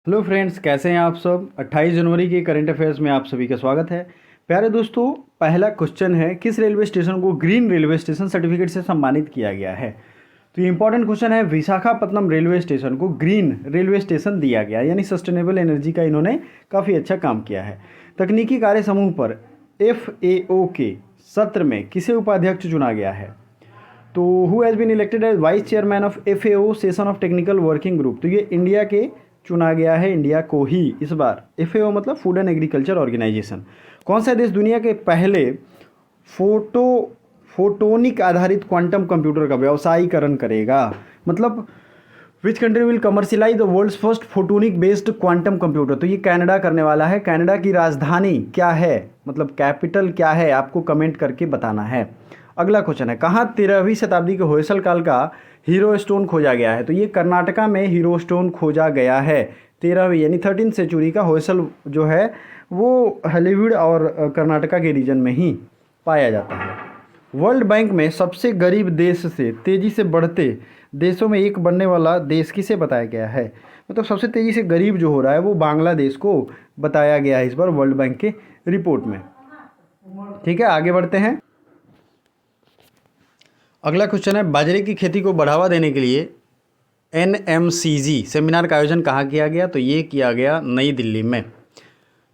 Hello friends, कैसे हैं आप सब। 28 जनवरी के करंट अफेयर्स में आप सभी का स्वागत है। प्यारे दोस्तों, पहला क्वेश्चन है, किस रेलवे स्टेशन को ग्रीन रेलवे स्टेशन सर्टिफिकेट से सम्मानित किया गया है। तो ये इंपॉर्टेंट क्वेश्चन है। विशाखापत्तनम रेलवे स्टेशन को ग्रीन रेलवे स्टेशन दिया गया, यानी सस्टेनेबल एनर्जी का इन्होंने काफ़ी अच्छा काम किया है। तकनीकी कार्य समूह पर FAO के सत्र में किसे उपाध्यक्ष चुना गया है। तो who has been elected as vice chairman of FAO session of technical working group. तो ये इंडिया के चुना गया है, इंडिया को ही इस बार। FAO मतलब फूड एंड एग्रीकल्चर ऑर्गेनाइजेशन। कौन सा देश दुनिया के पहले फोटोनिक आधारित क्वांटम कंप्यूटर का व्यवसायीकरण करेगा। मतलब which country will commercialize the world's first photonic based quantum computer. तो ये कनाडा करने वाला है। कनाडा की राजधानी क्या है, मतलब कैपिटल क्या है, आपको कमेंट करके बताना है। अगला क्वेश्चन है, कहाँ 13वीं शताब्दी के होयसल काल का हीरो स्टोन खोजा गया है। तो ये कर्नाटका में हीरो स्टोन खोजा गया है। 13वीं यानी 13th सेंचुरी का होयसल जो है वो हॉलीवुड और कर्नाटका के रीजन में ही पाया जाता है। वर्ल्ड बैंक में सबसे गरीब देश से तेज़ी से बढ़ते देशों में एक बनने वाला देश किसे बताया गया है। मतलब सबसे तेज़ी से गरीब जो हो रहा है वो बांग्लादेश को बताया गया है इस बार वर्ल्ड बैंक के रिपोर्ट में। ठीक है, आगे बढ़ते हैं। अगला क्वेश्चन है, बाजरे की खेती को बढ़ावा देने के लिए NMCG सेमिनार का आयोजन कहाँ किया गया। तो ये किया गया नई दिल्ली में।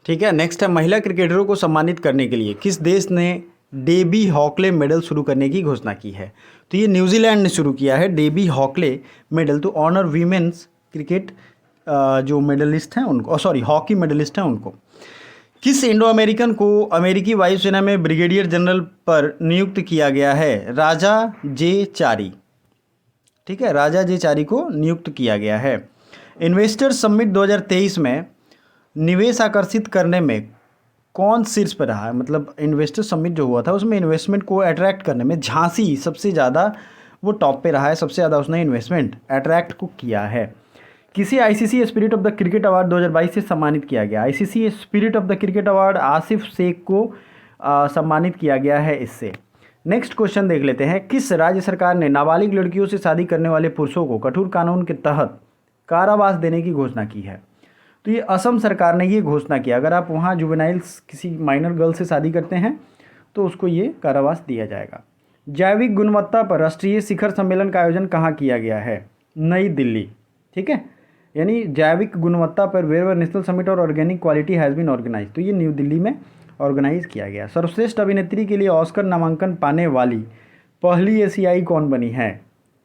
ठीक है, नेक्स्ट है, महिला क्रिकेटरों को सम्मानित करने के लिए किस देश ने डेबी हॉकले मेडल शुरू करने की घोषणा की है। तो ये न्यूजीलैंड ने शुरू किया है Debbie Hockley medal to honour women's cricket जो मेडलिस्ट हैं उनको, सॉरी हॉकी मेडलिस्ट हैं उनको। किस इंडो अमेरिकन को अमेरिकी वायुसेना में ब्रिगेडियर जनरल पर नियुक्त किया गया है। राजा जे चारी। ठीक है, राजा जे चारी को नियुक्त किया गया है। इन्वेस्टर समिट 2023 में निवेश आकर्षित करने में कौन शीर्ष पर रहा है। मतलब इन्वेस्टर समिट जो हुआ था उसमें इन्वेस्टमेंट को अट्रैक्ट करने में झांसी सबसे ज़्यादा वो टॉप पे रहा है, सबसे ज़्यादा उसने इन्वेस्टमेंट अट्रैक्ट को किया है। किसी ICC spirit of the cricket award 2022 से सम्मानित किया गया। ICC spirit of the cricket award Asif Shaikh को सम्मानित किया गया है इससे। नेक्स्ट क्वेश्चन देख लेते हैं, किस राज्य सरकार ने नाबालिग लड़कियों से शादी करने वाले पुरुषों को कठोर कानून के तहत कारावास देने की घोषणा की है। तो ये असम सरकार ने ये घोषणा किया, अगर आप वहाँ जुवेनाइल्स किसी माइनर गर्ल से शादी करते हैं तो उसको ये कारावास दिया जाएगा। जैविक गुणवत्ता पर राष्ट्रीय शिखर सम्मेलन का आयोजन कहाँ किया गया है। नई दिल्ली। ठीक है, यानी जैविक गुणवत्ता पर वेयर नेशनल समिट और organic quality has been organize. तो ये न्यू दिल्ली में ऑर्गेनाइज किया गया। सर्वश्रेष्ठ अभिनेत्री के लिए ऑस्कर नामांकन पाने वाली पहली एशियाई कौन बनी है।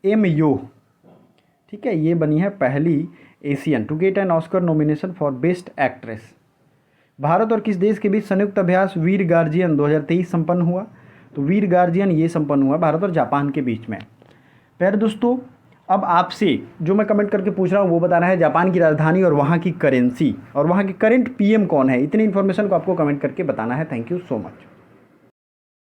एम यो। ठीक है, ये बनी है पहली Asian to get an Oscar nomination for best actress. Bharat और किस देश के बीच संयुक्त अभ्यास वीर गार्जियन 2023 संपन्न हुआ। तो वीर गार्जियन ये संपन्न हुआ भारत और जापान के बीच में। प्यारे दोस्तों, अब आपसे जो मैं कमेंट करके पूछ रहा हूँ वो बताना है जापान की राजधानी और वहाँ की करेंसी और वहाँ के करंट PM कौन है। इतनी इन्फॉर्मेशन को आपको कमेंट करके बताना है। Thank you so much.